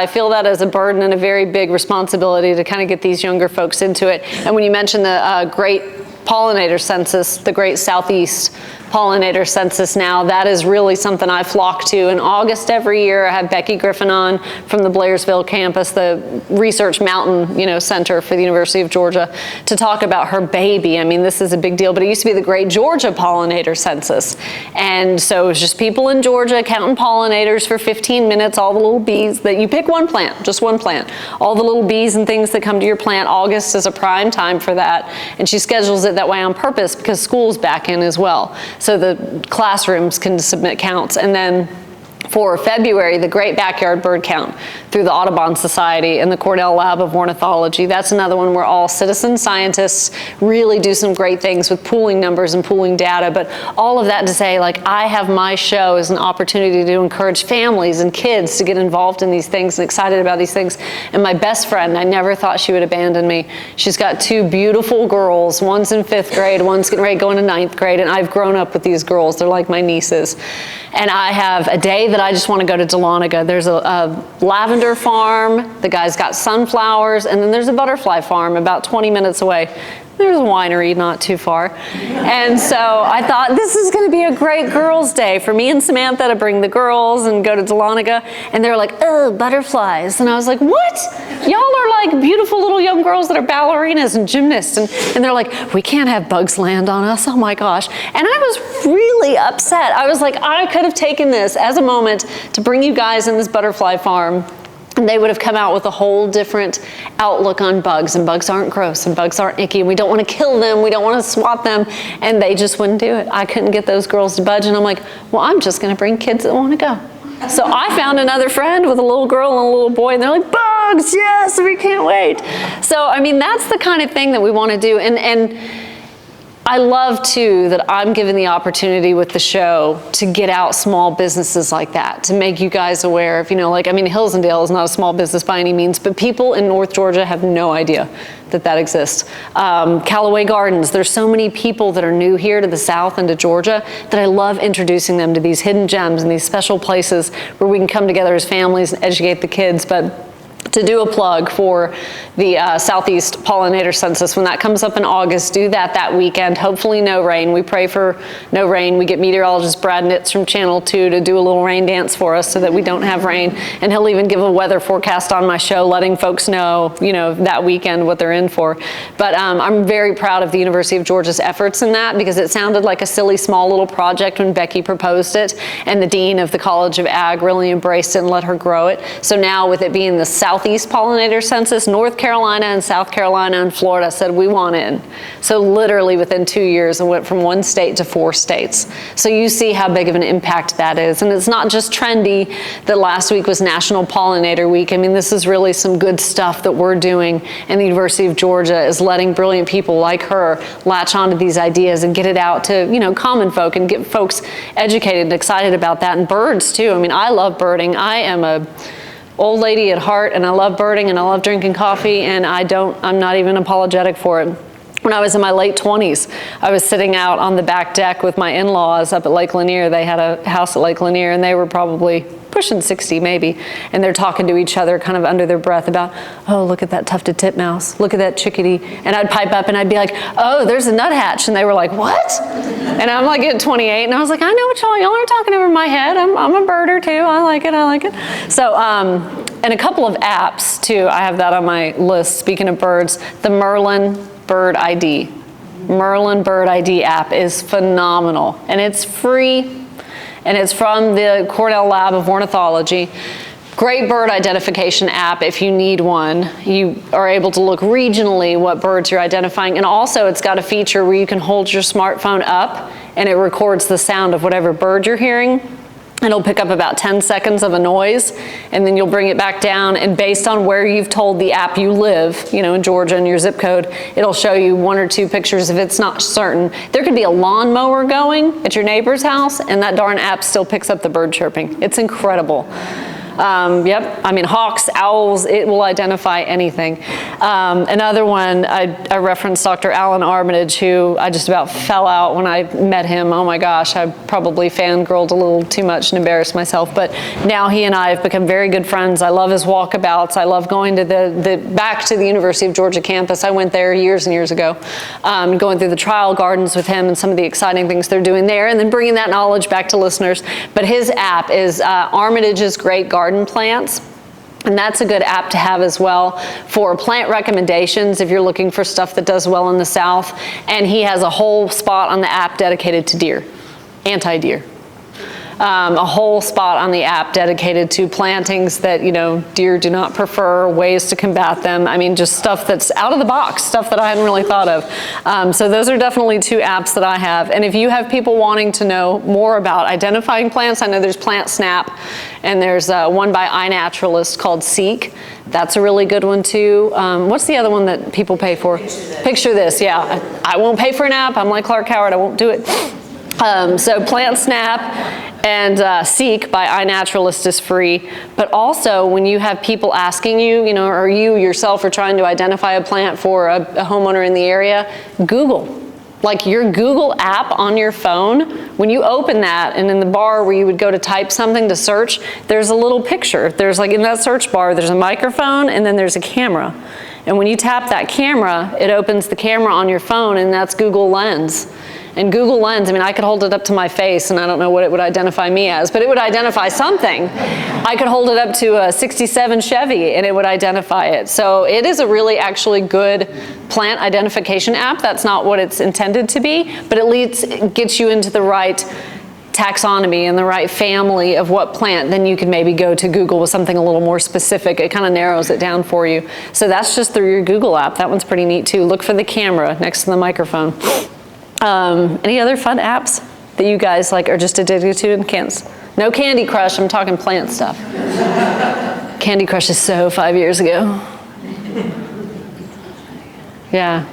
as a burden and a very big responsibility to kind of get these younger folks into it. And when you mentioned the great pollinator census, the great Southeast pollinator census now, that is really something I flock to. In August every year, I have Becky Griffin on from the Blairsville campus, the Research Mountain, Center for the University of Georgia, to talk about her baby. I mean, this is a big deal, but it used to be the Great Georgia Pollinator Census. And so it was just people in Georgia counting pollinators for 15 minutes, all the little bees that you pick one plant, just one plant, all the little bees and things that come to your plant. August is a prime time for that. And she schedules it that way on purpose because school's back in as well. So the classrooms can submit counts. And then for February, the Great Backyard Bird Count through the Audubon Society and the Cornell Lab of Ornithology. That's another one where all citizen scientists really do some great things with pooling numbers and pooling data. But all of that to say, I have my show as an opportunity to encourage families and kids to get involved in these things and excited about these things. And my best friend, I never thought she would abandon me. She's got 2 beautiful girls. One's in 5th grade, one's getting ready to go into 9th grade. And I've grown up with these girls. They're like my nieces. And I have a day that I just want to go to Dahlonega. There's a lavender farm. The guy's got sunflowers. And then there's a butterfly farm about 20 minutes away. There's a winery not too far. And so I thought, this is going to be a great girls' day for me and Samantha to bring the girls and go to Dahlonega. And they're like, oh, butterflies. And I was like, what? Y'all are like beautiful little young girls that are ballerinas and gymnasts. And they're like, we can't have bugs land on us. Oh my gosh. And I was really upset. I was like, I could have taken this as a moment to bring you guys in this butterfly farm. And they would have come out with a whole different outlook on bugs. And bugs aren't gross, and bugs aren't icky, and we don't want to kill them, we don't want to swat them. And they just wouldn't do it. I couldn't get those girls to budge. And I'm like, well, I'm just going to bring kids that want to go. So I found another friend with a little girl and a little boy, and they're like, bugs, yes, we can't wait. So, I mean, that's the kind of thing that we want to do. And I love, too, that I'm given the opportunity with the show to get out small businesses like that, to make you guys aware of, Hillsdale is not a small business by any means, but people in North Georgia have no idea that exists. Callaway Gardens, there's so many people that are new here to the South and to Georgia that I love introducing them to these hidden gems and these special places where we can come together as families and educate the kids. But to do a plug for the Southeast Pollinator Census, when that comes up in August, do that weekend. Hopefully no rain. We pray for no rain. We get meteorologist Brad Nitz from Channel 2 to do a little rain dance for us so that we don't have rain. And he'll even give a weather forecast on my show, letting folks know, that weekend what they're in for. But I'm very proud of the University of Georgia's efforts in that, because it sounded like a silly small little project when Becky proposed it, and the dean of the College of Ag really embraced it and let her grow it. So now with it being the Southeast Pollinator Census, North Carolina and South Carolina and Florida said we want in. So literally within 2 years, it went from 1 state to 4 states. So you see how big of an impact that is. And it's not just trendy that last week was National Pollinator Week. I mean, this is really some good stuff that we're doing. And the University of Georgia is letting brilliant people like her latch onto these ideas and get it out to, common folk and get folks educated and excited about that. And birds too. I mean, I love birding. I am a old lady at heart, and I love birding, and I love drinking coffee, and I'm not even apologetic for it. When I was in my late 20s, I was sitting out on the back deck with my in-laws up at Lake Lanier. They had a house at Lake Lanier, and they were probably pushing 60 maybe, and they're talking to each other kind of under their breath about, oh, look at that tufted titmouse, look at that chickadee. And I'd pipe up and I'd be like, oh, there's a nuthatch. And they were like, what? And I'm like at 28, and I was like, I know what y'all are talking over my head. I'm a birder too. I like it. So, and a couple of apps too. I have that on my list. Speaking of birds, the Merlin Bird ID. Merlin Bird ID app is phenomenal, and it's free, and it's from the Cornell Lab of Ornithology. Great bird identification app if you need one. You are able to look regionally what birds you're identifying, and also it's got a feature where you can hold your smartphone up and it records the sound of whatever bird you're hearing. It'll pick up about 10 seconds of a noise, and then you'll bring it back down, and based on where you've told the app you live, you know, in Georgia and your zip code, it'll show you 1 or 2 pictures if it's not certain. There could be a lawnmower going at your neighbor's house, and that darn app still picks up the bird chirping. It's incredible. Yep, I mean, hawks, owls, it will identify anything. Another one, I referenced Dr. Alan Armitage, who I just about fell out when I met him. Oh my gosh, I probably fangirled a little too much and embarrassed myself, but now he and I have become very good friends. I love his walkabouts. I love going to back to the University of Georgia campus. I went there years and years ago, going through the trial gardens with him and some of the exciting things they're doing there, and then bringing that knowledge back to listeners. But his app is Armitage's Great Garden Plants, and that's a good app to have as well for plant recommendations if you're looking for stuff that does well in the South. And he has a whole spot on the app dedicated to deer, anti-deer. A whole spot on the app dedicated to plantings that, you know, deer do not prefer, ways to combat them. I mean, just stuff that's out of the box, stuff that I hadn't really thought of. So those are definitely 2 apps that I have. And if you have people wanting to know more about identifying plants, I know there's Plant Snap, and there's one by iNaturalist called Seek. That's a really good one too. What's the other one that people pay for? Picture This, yeah. I won't pay for an app. I'm like Clark Howard, I won't do it. So Plant Snap and Seek by iNaturalist is free. But also when you have people asking you, you know, or you yourself are trying to identify a plant for a homeowner in the area, Google. Like your Google app on your phone, when you open that and in the bar where you would go to type something to search, there's a little picture. There's like in that search bar, there's a microphone and then there's a camera. And when you tap that camera, it opens the camera on your phone, and that's Google Lens. And Google Lens, I mean, I could hold it up to my face and I don't know what it would identify me as, but it would identify something. I could hold it up to a 67 Chevy and it would identify it. So it is a really actually good plant identification app. That's not what it's intended to be, but at least it gets you into the right taxonomy and the right family of what plant. Then you can maybe go to Google with something a little more specific. It kind of narrows it down for you. So that's just through your Google app. That one's pretty neat too. Look for the camera next to the microphone. Any other fun apps that you guys like are just addicted to and can't? No Candy Crush, I'm talking plant stuff. Candy Crush is so 5 years ago. Yeah.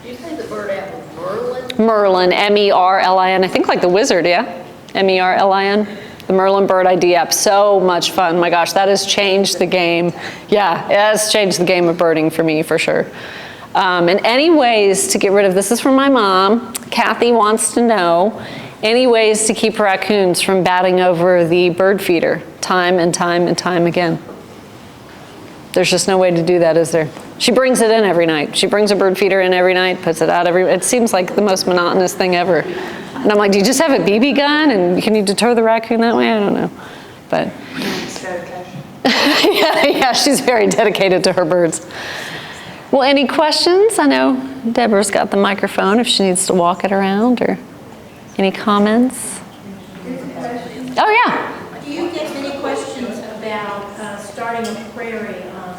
You say the bird app was Merlin? Merlin, M-E-R-L-I-N, I think like the wizard, yeah? M-E-R-L-I-n, the Merlin Bird ID app, so much fun. My gosh, that has changed the game. Yeah, it has changed the game of birding for me, for sure. And any ways to get rid of, this is from my mom, Kathy wants to know, any ways to keep raccoons from batting over the bird feeder time and time and time again? There's just no way to do that, is there? She brings it in every night. She brings a bird feeder in every night, puts it out it seems like the most monotonous thing ever. And I'm like, do you just have a BB gun and can you deter the raccoon that way? I don't know, but. yeah, she's very dedicated to her birds. Well, any questions? I know Deborah's got the microphone if she needs to walk it around, or any comments? Oh, yeah. Do you get any questions about starting a prairie on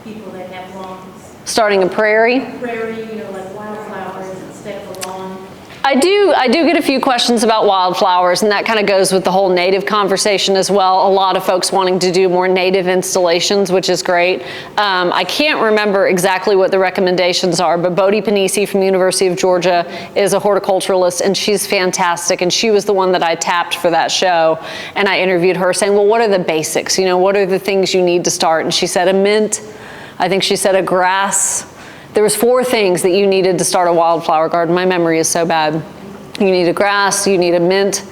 people that have lawns? Starting a prairie? Prairie, you know, like wildflowers instead of a lawn. I do get a few questions about wildflowers, and that kind of goes with the whole native conversation as well. A lot of folks wanting to do more native installations, which is great. I can't remember exactly what the recommendations are, but Bodie Panisi from the University of Georgia is a horticulturalist, and she's fantastic, and she was the one that I tapped for that show, and I interviewed her saying, well, what are the basics? You know, what are the things you need to start? And she said a mint, I think she said a grass. There was 4 things that you needed to start a wildflower garden. My memory is so bad. You need a grass, you need a mint.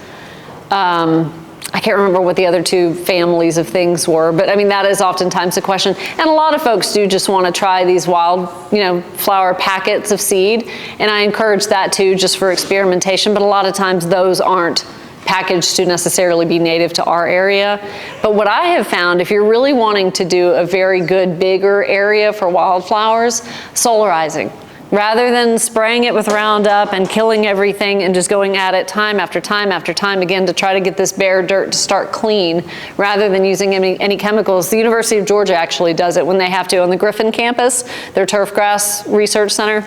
I can't remember what the other 2 families of things were, but I mean, that is oftentimes a question. And a lot of folks do just want to try these wild, you know, flower packets of seed. And I encourage that too, just for experimentation. But a lot of times those aren't packaged to necessarily be native to our area. But what I have found, if you're really wanting to do a very good bigger area for wildflowers, solarizing. Rather than spraying it with Roundup and killing everything and just going at it time after time after time again to try to get this bare dirt to start clean, rather than using any chemicals. The University of Georgia actually does it when they have to on the Griffin campus, their turf grass research center.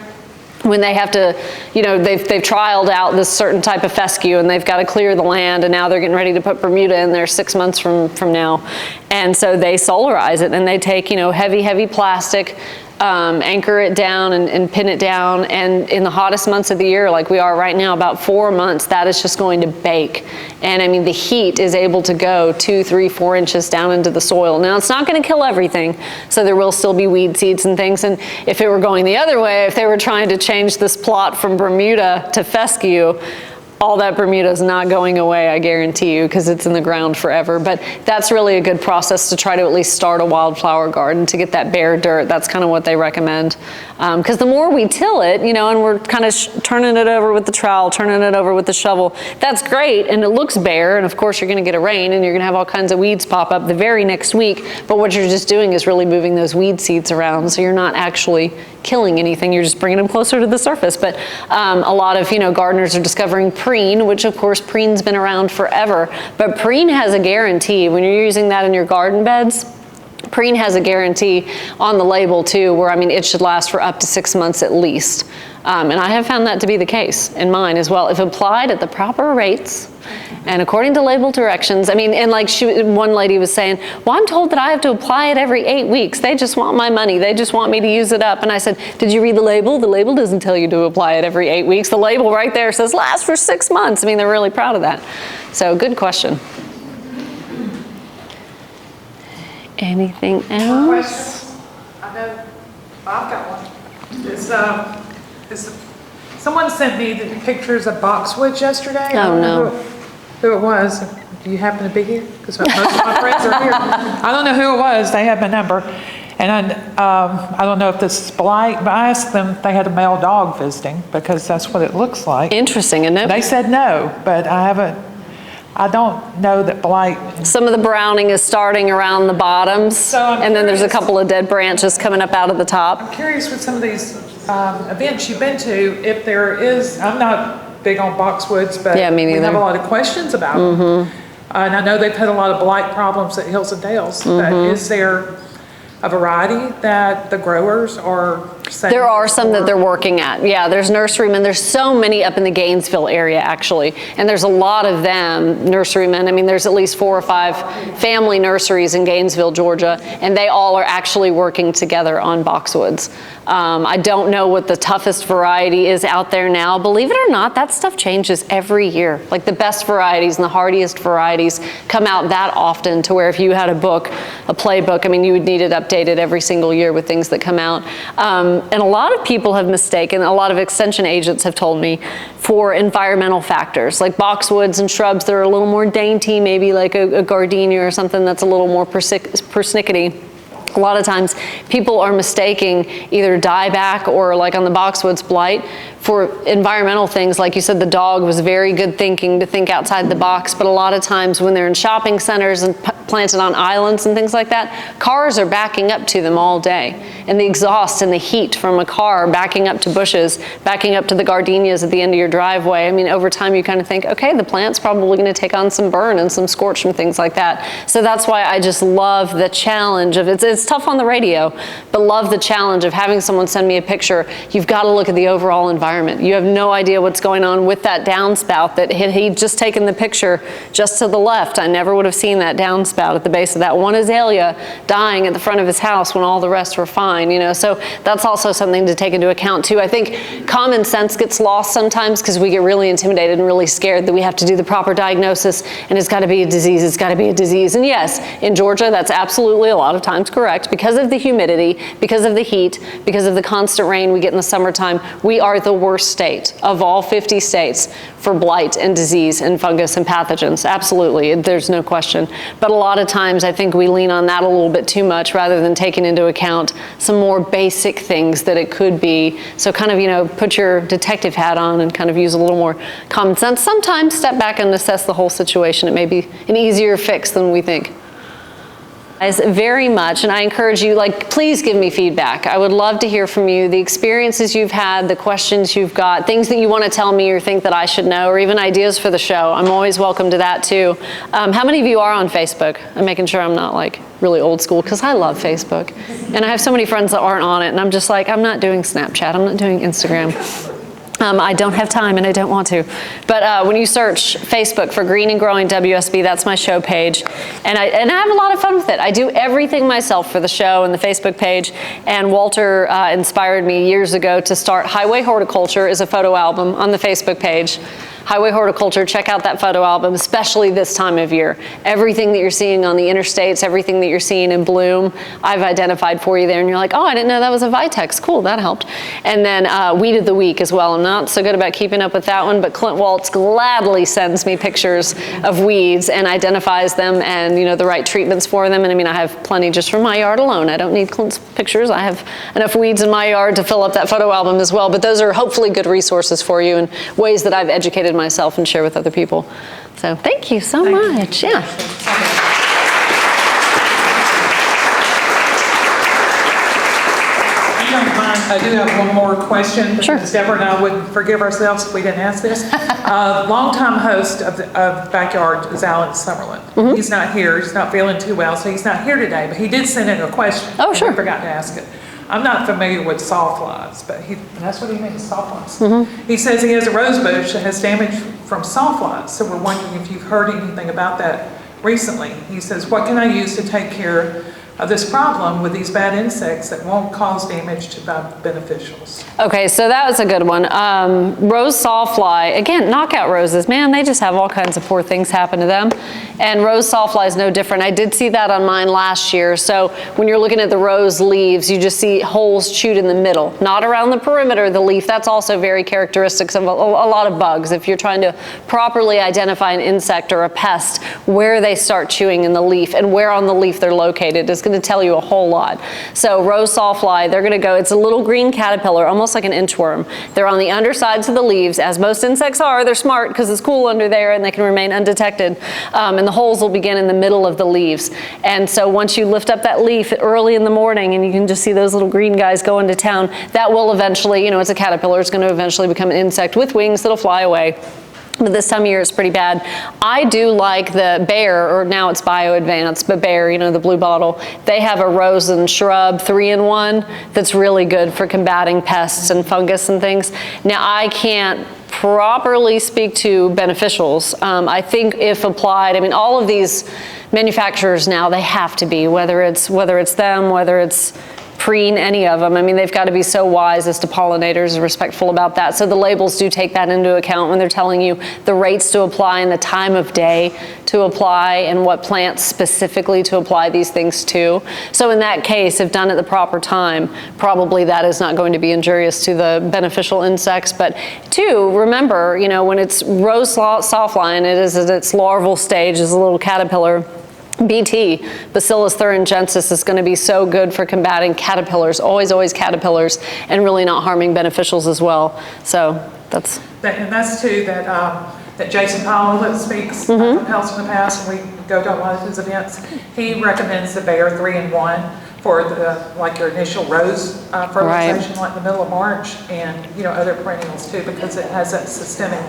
When they have to, they've trialed out this certain type of fescue and they've got to clear the land, and now they're getting ready to put Bermuda in there 6 months from now. And so they solarize it and they take, heavy plastic, anchor it down and pin it down. And in the hottest months of the year, like we are right now, about 4 months, that is just going to bake. And I mean, the heat is able to go 2, 3, 4 inches down into the soil. Now, it's not going to kill everything, so there will still be weed seeds and things. And if it were going the other way, if they were trying to change this plot from Bermuda to fescue, all that Bermuda is not going away, I guarantee you, because it's in the ground forever. But that's really a good process to try to at least start a wildflower garden, to get that bare dirt. That's kind of what they recommend. Because the more we till it, and we're kind of turning it over with the trowel, turning it over with the shovel, that's great, and it looks bare, and of course you're going to get a rain, and you're going to have all kinds of weeds pop up the very next week, but what you're just doing is really moving those weed seeds around, so you're not actually killing anything, you're just bringing them closer to the surface. But a lot of, gardeners are discovering preen, which of course preen's been around forever, but preen has a guarantee. When you're using that in your garden beds, preen has a guarantee on the label too, where it should last for up to 6 months at least. And I have found that to be the case in mine as well. If applied at the proper rates and according to label directions, and like one lady was saying, well, I'm told that I have to apply it every 8 weeks. They just want my money. They just want me to use it up. And I said, did you read the label? The label doesn't tell you to apply it every 8 weeks. The label right there says last for 6 months. They're really proud of that. So good question. Anything else? I know, I've got one. Someone sent me the pictures of boxwoods yesterday. I don't know who it was. Do you happen to be here? Because most of my friends are here. I don't know who it was. They have my number. And I don't know if this is blight, but I asked them if they had a male dog visiting, because that's what it looks like. Interesting, isn't it? They said no, but I don't know that blight. Some of the browning is starting around the bottoms, and then there's a couple of dead branches coming up out of the top. I'm curious with some of these events you've been to, if there is, I'm not big on boxwoods, but yeah, me neither. We have a lot of questions about them. And I know they've had a lot of blight problems at Hills and Dales, but is there a variety that the growers are saying? There are some that they're working at. Yeah, there's nurserymen. There's so many up in the Gainesville area, actually. And there's a lot of them, nurserymen. There's at least 4 or 5 family nurseries in Gainesville, Georgia, and they all are actually working together on boxwoods. I don't know what the toughest variety is out there now. Believe it or not, that stuff changes every year. Like the best varieties and the hardiest varieties come out that often, to where if you had a book, a playbook, you would need it updated every single year with things that come out. And a lot of people have mistaken, a lot of extension agents have told me, for environmental factors, like boxwoods and shrubs that are a little more dainty, maybe like a gardenia or something that's a little more persnickety. A lot of times people are mistaking either dieback or, like on the boxwoods, blight for environmental things. Like you said, the dog was very good thinking to think outside the box, but a lot of times when they're in shopping centers and planted on islands and things like that, cars are backing up to them all day. And the exhaust and the heat from a car backing up to bushes, backing up to the gardenias at the end of your driveway, over time you kind of think, okay, the plant's probably going to take on some burn and some scorch and things like that. So that's why I just love the challenge of, it's tough on the radio, but love the challenge of having someone send me a picture. You've got to look at the overall environment. You have no idea what's going on with that downspout that he'd just taken the picture just to the left. I never would have seen that downspout at the base of that one azalea dying at the front of his house when all the rest were fine, So that's also something to take into account too. I think common sense gets lost sometimes because we get really intimidated and really scared that we have to do the proper diagnosis and it's got to be a disease, it's got to be a disease. And yes, in Georgia, that's absolutely a lot of times correct. Because of the humidity, because of the heat, because of the constant rain we get in the summertime, we are the worst state of all 50 states for blight and disease and fungus and pathogens. Absolutely, there's no question. But a lot of times I think we lean on that a little bit too much rather than taking into account some more basic things that it could be. So kind of, put your detective hat on and kind of use a little more common sense. Sometimes step back and assess the whole situation. It may be an easier fix than we think. Very much, and I encourage you, please give me feedback. I would love to hear from you, the experiences you've had, the questions you've got, things that you want to tell me or think that I should know, or even ideas for the show. I'm always welcome to that too. How many of you are on Facebook? I'm making sure I'm not really old school, because I love Facebook. And I have so many friends that aren't on it, and I'm just I'm not doing Snapchat, I'm not doing Instagram. I don't have time and I don't want to. But when you search Facebook for Green and Growing WSB, that's my show page. And I have a lot of fun with it. I do everything myself for the show and the Facebook page. And Walter inspired me years ago to start Highway Horticulture as a photo album on the Facebook page. Highway Horticulture, check out that photo album, especially this time of year. Everything that you're seeing on the interstates, everything that you're seeing in bloom, I've identified for you there. And you're like, oh, I didn't know that was a Vitex. Cool, that helped. And then Weed of the Week as well. I'm not so good about keeping up with that one, but Clint Waltz gladly sends me pictures of weeds and identifies them and the right treatments for them. And I have plenty just from my yard alone. I don't need Clint's pictures. I have enough weeds in my yard to fill up that photo album as well. But those are hopefully good resources for you and ways that I've educated myself and share with other people. So thank you so much. Yeah. I do have one more question. Sure. Because Deborah and I wouldn't forgive ourselves if we didn't ask this. Longtime host of Backyard is Alex Summerlin. Mm-hmm. He's not here. He's not feeling too well, so he's not here today. But he did send in a question. Oh, sure. I forgot to ask it. I'm not familiar with sawflies, but that's what he means, sawflies. Mm-hmm. He says he has a rose bush that has damage from sawflies, so we're wondering if you've heard anything about that recently. He says, what can I use to take care of this problem with these bad insects that won't cause damage to beneficials? Okay, so that was a good one. Rose sawfly, again, knockout roses, man, they just have all kinds of poor things happen to them. And rose sawfly is no different. I did see that on mine last year. So when you're looking at the rose leaves, you just see holes chewed in the middle, not around the perimeter of the leaf. That's also very characteristic of a lot of bugs. If you're trying to properly identify an insect or a pest, where they start chewing in the leaf and where on the leaf they're located is going to tell you a whole lot. So rose sawfly, they're going to go, it's a little green caterpillar, almost like an inchworm. They're on the undersides of the leaves, as most insects are. They're smart because it's cool under there and they can remain undetected. And the holes will begin in the middle of the leaves. And so once you lift up that leaf early in the morning and you can just see those little green guys go into town, that will eventually, it's a caterpillar, it's going to eventually become an insect with wings that'll fly away. But this time of year it's pretty bad. I do like the Bayer, or now it's Bio Advanced, but Bayer, the blue bottle. They have a rose and shrub 3-in-1 that's really good for combating pests and fungus and things. Now I can't properly speak to beneficials. I think if applied, all of these manufacturers now, they have to be, whether it's them, whether it's preen, any of them. They've got to be so wise as to pollinators and respectful about that. So the labels do take that into account when they're telling you the rates to apply and the time of day to apply and what plants specifically to apply these things to. So in that case, if done at the proper time, probably that is not going to be injurious to the beneficial insects. But two, remember, when it's rose sawfly and it is at its larval stage as a little caterpillar, BT, Bacillus thuringiensis, is going to be so good for combating caterpillars, always caterpillars, and really not harming beneficials as well. So that's... And that's too that Jason Powell that speaks from Health in the Past, and we go to a lot of his events. He recommends the Bayer 3-in-1 for your initial rose fertilization, like the middle of March, and other perennials too, because it has that systemic.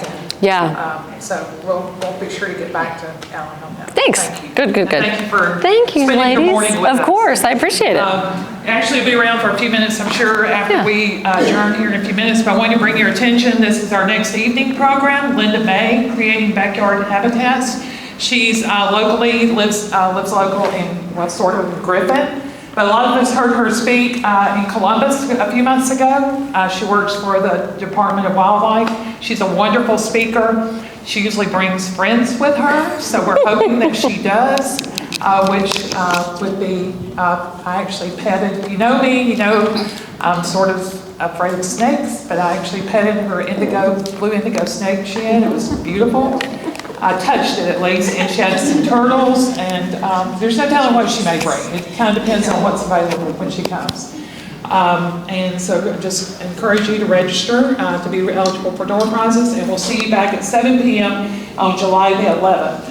Yeah. So we'll be sure to get back to Alan on that. Thanks. Thank you. Good. Thank you for spending ladies. Your morning with us. Of course, I appreciate it. Ashley will be around for a few minutes, I'm sure, after we adjourn here in a few minutes. But I want to bring your attention. This is our next evening program. Linda May, Creating Backyard Habitats. She's locally lives local in Griffin. But a lot of us heard her speak in Columbus a few months ago. She works for the Department of Wildlife. She's a wonderful speaker. She usually brings friends with her, so we're hoping that she does, which would be, I actually petted, me, I'm sort of afraid of snakes, but I actually petted her blue indigo snake she had. It was beautiful. I touched it at least, and she had some turtles, and there's no telling what she may bring. It kind of depends on what's available when she comes. And so just encourage you to register to be eligible for door prizes, and we'll see you back at 7 p.m. on July the 11th.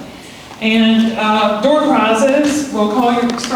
And door prizes, we'll call your